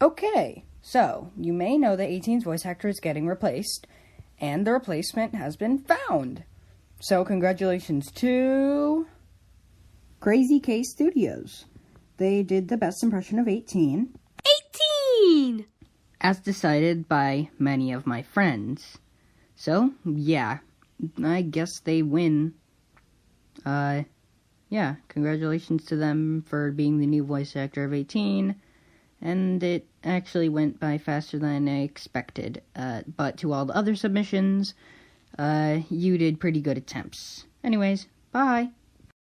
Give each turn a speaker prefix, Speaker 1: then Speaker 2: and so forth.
Speaker 1: Okay, so you may know that 18's voice actor is getting replaced, and the replacement has been found. So congratulations to Crazy K Studios. They did the best impression of 18.
Speaker 2: 18!
Speaker 1: As decided by many of my friends. So, yeah, I guess they win. Yeah, congratulations to them for being the new voice actor of 18. And it actually went by faster than I expected. But to all the other submissions, you did pretty good attempts. Anyways, bye!